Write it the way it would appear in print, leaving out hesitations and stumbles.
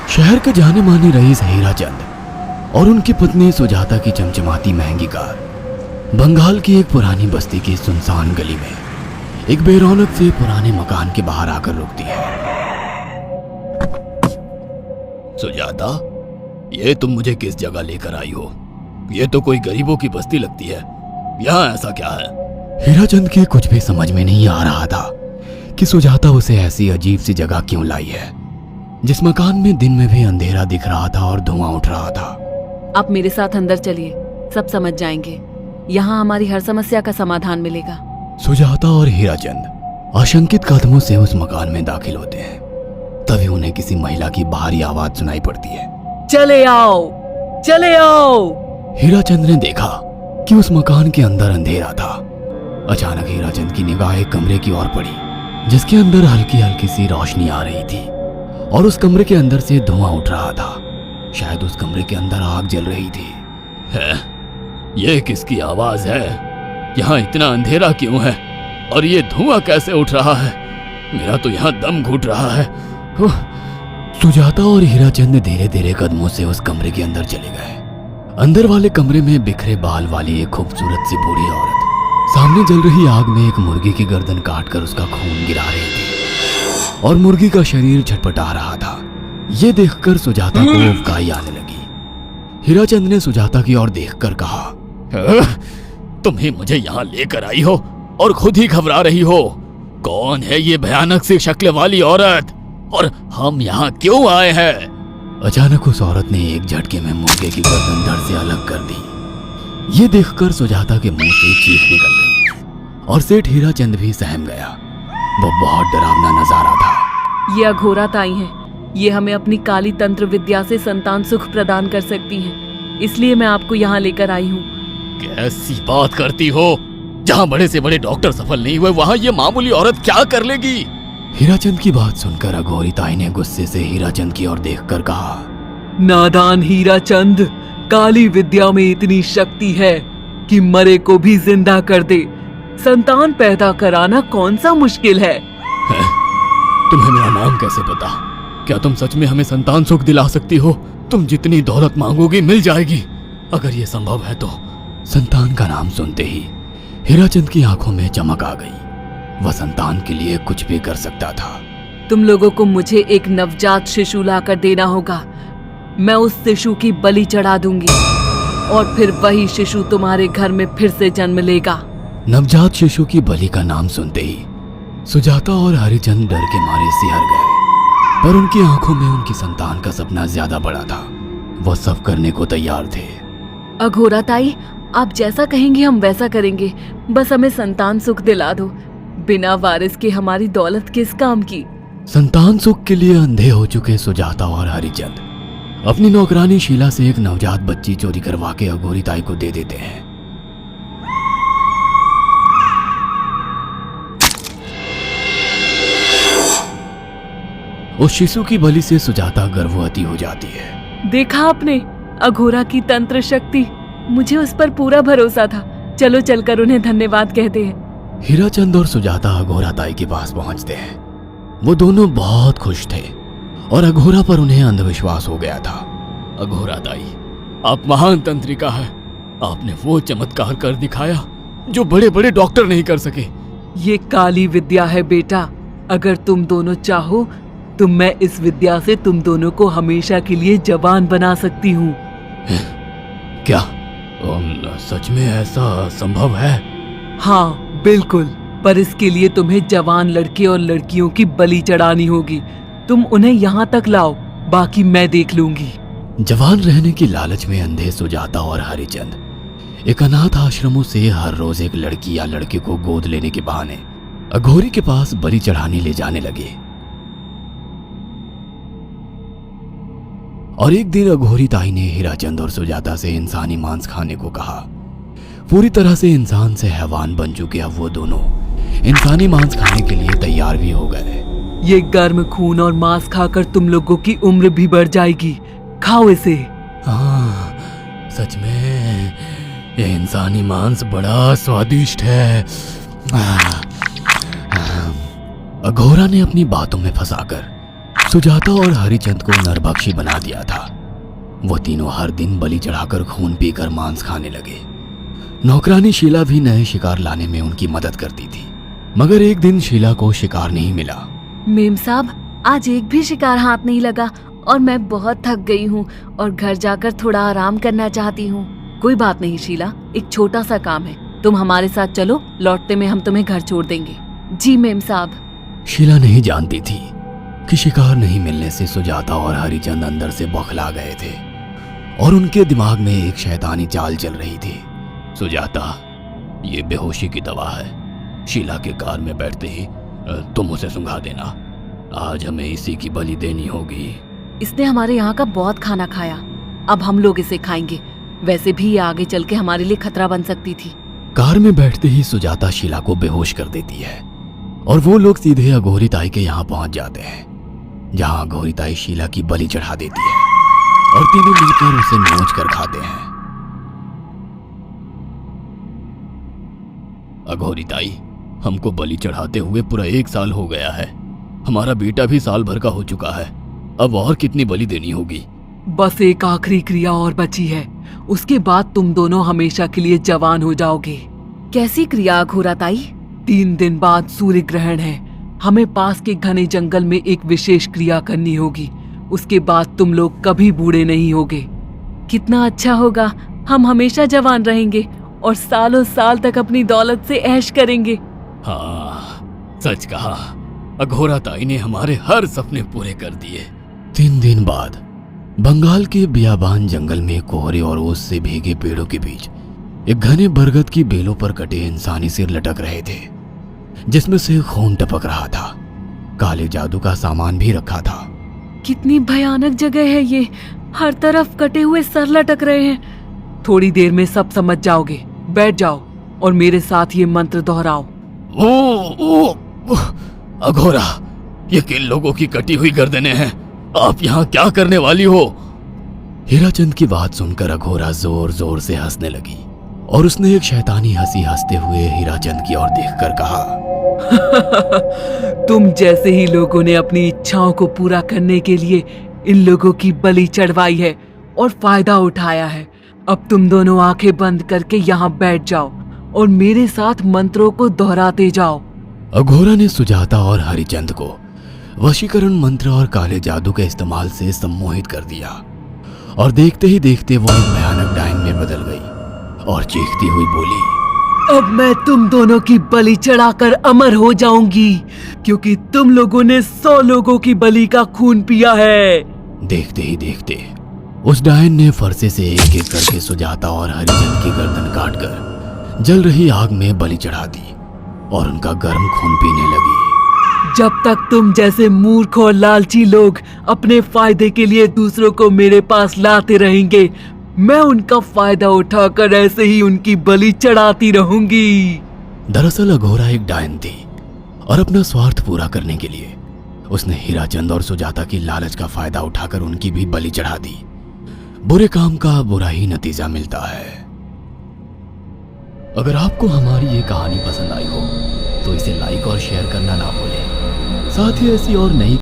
शहर के जाने माने रईस हीराचंद और उनकी पत्नी सुजाता की चमचमाती महंगी कार बंगाल की एक पुरानी बस्ती की सुनसान गली में एक बेरौनक से पुराने मकान के बाहर आकर रुकती है। सुजाता, ये तुम मुझे किस जगह लेकर आई हो? ये तो कोई गरीबों की बस्ती लगती है। यहाँ ऐसा क्या है? हीराचंद के कुछ भी समझ में नहीं आ रहा था कि सुजाता उसे ऐसी अजीब सी जगह क्यों लाई है, जिस मकान में दिन में भी अंधेरा दिख रहा था और धुआं उठ रहा था। आप मेरे साथ अंदर चलिए, सब समझ जाएंगे। यहाँ हमारी हर समस्या का समाधान मिलेगा। सुजाता और हीराचंद आशंकित कदमों से उस मकान में दाखिल होते हैं। तभी उन्हें किसी महिला की बाहरी आवाज सुनाई पड़ती है। चले आओ, चले आओ। हीराचंद ने देखा कि उस मकान के अंदर अंधेरा था। अचानक हीराचंद की निगाह एक कमरे की ओर पड़ी, जिसके अंदर हल्की हल्की सी रोशनी आ रही थी और उस कमरे के अंदर से धुआं उठ रहा था। शायद उस कमरे के अंदर आग जल रही थी। है? ये किसकी आवाज है? यहाँ इतना अंधेरा क्यों है और ये धुआं कैसे उठ रहा है? मेरा तो यहाँ दम घुट रहा है। सुजाता और हीराचंद धीरे धीरे कदमों से उस कमरे के अंदर चले गए। अंदर वाले कमरे में बिखरे बाल वाली एक खूबसूरत सी बूढ़ी औरत सामने जल रही आग में एक मुर्गी की गर्दन काटकर उसका खून गिरा रही थी और मुर्गी का शरीर छटपटा रहा था। ये देखकर सुजाता को उबकाई आने लगी। हीराचंद ने सुजाता की ओर देखकर कहा, तुम ही मुझे यहाँ लेकर आई हो और खुद ही घबरा रही हो। कौन है ये भयानक सी शक्ल वाली औरत और हम यहाँ क्यों आए हैं? अचानक उस औरत ने एक झटके में मुर्गे की गर्दन धड़ से अलग कर दी। ये देखकर सुजाता के मुंह से चीख निकल गई और सेठ हीराचंद भी सहम गया। वो बहुत डरावना नजारा था। ये अघोरा ताई हैं। ये हमें अपनी काली तंत्र विद्या से संतान सुख प्रदान कर सकती हैं। इसलिए मैं आपको यहाँ लेकर आई हूँ। कैसी बात करती हो? जहाँ बड़े से बड़े डॉक्टर सफल नहीं हुए, वहाँ ये मामूली औरत क्या कर लेगी? हीराचंद की बात सुनकर अघोरी ताई ने गुस्से से हीराचंद की ओर देखकर कहा, नादान हीराचंद, काली विद्या में इतनी शक्ति है कि मरे को भी जिंदा कर दे। संतान पैदा कराना कौन सा मुश्किल है? तुम्हें मेरा नाम कैसे पता? क्या तुम सच में हमें संतान सुख दिला सकती हो? तुम जितनी दौलत मांगोगी मिल जाएगी, अगर ये संभव है तो। संतान का नाम सुनते ही हीराचंद की आंखों में चमक आ गई। वह संतान के लिए कुछ भी कर सकता था। तुम लोगों को मुझे एक नवजात शिशु लाकर देना होगा। मैं उस शिशु की बलि चढ़ा दूंगी और फिर वही शिशु तुम्हारे घर में फिर से जन्म लेगा। नवजात शिशु की बलि का नाम सुनते ही सुजाता और हरिचंद डर के मारे सिहर गए, पर उनकी आंखों में उनकी संतान का सपना ज्यादा बड़ा था। वह सब करने को तैयार थे। अघोरा ताई, आप जैसा कहेंगे हम वैसा करेंगे। बस हमें संतान सुख दिला दो। बिना वारिस के हमारी दौलत किस काम की? संतान सुख के लिए अंधे हो चुके सुजाता और हरिचंद अपनी नौकरानी शीला से एक नवजात बच्ची चोरी करवा के अघोरी ताई को दे देते हैं। उस शिशु की बलि से सुजाता गर्भवती हो जाती है। देखा आपने अघोरा की तंत्र शक्ति? मुझे उस पर पूरा भरोसा था। चलो चलकर उन्हें धन्यवाद कहते हैं। हीराचंद और सुजाता अघोरा ताई के पास पहुंचते हैं। वो दोनों बहुत खुश थे और अघोरा पर उन्हें अंधविश्वास हो गया था। अघोरा ताई, आप महान तंत्रिका हैं। आपने वो चमत्कार कर दिखाया जो बड़े बड़े डॉक्टर नहीं कर सके। ये काली विद्या है बेटा। अगर तुम दोनों चाहो तो मैं इस विद्या से तुम दोनों को हमेशा के लिए जवान बना सकती हूँ। क्या सच में ऐसा संभव है? हाँ बिल्कुल, पर इसके लिए तुम्हें जवान लड़के और लड़कियों की बलि चढ़ानी होगी। तुम उन्हें यहाँ तक लाओ, बाकी मैं देख लूंगी। जवान रहने की लालच में अंधे सुजाता और हरिचंद एक अनाथ आश्रमों से हर रोज एक लड़की या लड़के को गोद लेने के बहाने अघोरी के पास बलि चढ़ाने ले जाने लगे। और एक दिन अघोरी ताई ने हीराचंद और सुजाता से इंसानी मांस खाने को कहा। पूरी तरह से इंसान से हैवान बन चुके अब वो दोनों इंसानी मांस खाने के लिए तैयार भी हो गए। ये गर्म खून और मांस खाकर तुम लोगों की उम्र भी बढ़ जाएगी। खाओ इसे। हाँ, सच में ये इंसानी मांस बड़ा स्वादिष्ट है। अघोरा ने अपनी बातों में फंसाकर सुजाता और हरिचंद को नरभक्षी बना दिया था। वो तीनों हर दिन बलि चढ़ाकर खून पीकर मांस खाने लगे। नौकरानी शीला भी नए शिकार लाने में उनकी मदद करती थी, मगर एक दिन शीला को शिकार नहीं मिला। मेम साहब, आज एक भी शिकार हाथ नहीं लगा और मैं बहुत थक गई हूँ और घर जाकर थोड़ा आराम करना चाहती हूँ। कोई बात नहीं शीला, एक छोटा सा काम है, तुम हमारे साथ चलो, लौटते में हम तुम्हें घर छोड़ देंगे। जी मेम साहब। शीला नहीं जानती थी कि शिकार नहीं मिलने से सुजाता और हरिचंद अंदर से बौखला गए थे और उनके दिमाग में एक शैतानी चाल चल रही थी। सुजाता, ये बेहोशी की दवा है। शीला के कार में बैठते ही तुम उसे सुंघा देना। आज हमें इसी की बलि देनी होगी। इसने हमारे यहाँ का बहुत खाना खाया, अब हम लोग इसे खाएंगे। वैसे भी ये आगे चल के हमारे लिए खतरा बन सकती थी। कार में बैठते ही सुजाता शीला को बेहोश कर देती है और वो लोग सीधे अघोरी ताई के यहाँ पहुंच जाते हैं, जहां अघोरी ताई शीला की बलि चढ़ा देती है और तीनों मिलकर उसे नोच कर खाते हैं। अघोरी ताई, हमको बलि चढ़ाते हुए पूरा 1 साल हो गया है। हमारा बेटा भी साल भर का हो चुका है। अब और कितनी बलि देनी होगी? बस एक आखिरी क्रिया और बची है, उसके बाद तुम दोनों हमेशा के लिए जवान हो जाओगे। कैसी क्रिया अघोरा ताई? 3 दिन बाद सूर्य ग्रहण है। हमें पास के घने जंगल में एक विशेष क्रिया करनी होगी। उसके बाद तुम लोग कभी बूढ़े नहीं होगे। कितना अच्छा होगा, हम हमेशा जवान रहेंगे और सालों साल तक अपनी दौलत से ऐश करेंगे। हाँ, सच कहा। अघोरा ताई ने हमारे हर सपने पूरे कर दिए। 3 दिन बाद बंगाल के बियाबान जंगल में कोहरे और ओस से भीगे पेड़ों के बीच एक घने बरगद की बेलों पर कटे इंसानी सिर लटक रहे थे, जिसमें से खून टपक रहा था। काले जादू का सामान भी रखा था। कितनी भयानक जगह है ये, हर तरफ कटे हुए सर लटक रहे हैं। थोड़ी देर में सब समझ जाओगे। बैठ जाओ और मेरे साथ ये मंत्र दोहराओ। ओ, अघोरा, ये किन लोगों की कटी हुई गर्दनें हैं? आप यहाँ क्या करने वाली हो? हीराचंद की बात सुनकर अघोरा जोर जोर से हंसने लगी और उसने एक शैतानी हंसी हंसते हुए हीराचंद की ओर देखकर कहा, तुम जैसे ही लोगों ने अपनी इच्छाओं को पूरा करने के लिए इन लोगों की बलि चढ़वाई है और फायदा उठाया है। अब तुम दोनों आंखें बंद करके यहाँ बैठ जाओ और मेरे साथ मंत्रों को दोहराते जाओ। अघोरा ने सुजाता और हरिचंद को वशीकरण मंत्र और काले जादू के इस्तेमाल से सम्मोहित कर दिया और देखते ही देखते वो एक भयानक डायन में बदल गई और चीखती हुई बोली, अब मैं तुम दोनों की बलि चढ़ाकर अमर हो जाऊंगी, क्योंकि तुम लोगों ने 100 लोगों की बलि का खून पिया है। देखते ही देखते उस डायन ने फरसे से एक एक करके सुजाता और हरिचंद की गर्दन काटकर जल रही आग में बलि चढ़ा दी और उनका गर्म खून पीने लगी। जब तक तुम जैसे मूर्ख और लालची लोग अपने फायदे के लिए दूसरों को मेरे पास लाते रहेंगे, मैं उनका फायदा उठाकर ऐसे ही उनकी बलि चढ़ाती रहूंगी। दरअसल अघोरा एक डायन थी और अपना स्वार्थ पूरा करने के लिए उसने हीराचंद और सुजाता की लालच का फायदा उठाकर उनकी भी बलि चढ़ा दी। बुरे काम का बुरा ही नतीजा मिलता है। अगर आपको हमारी ये कहानी पसंद आई हो तो इसे लाइक और शेयर करना ना भूलें। साथ ही ऐसी और नई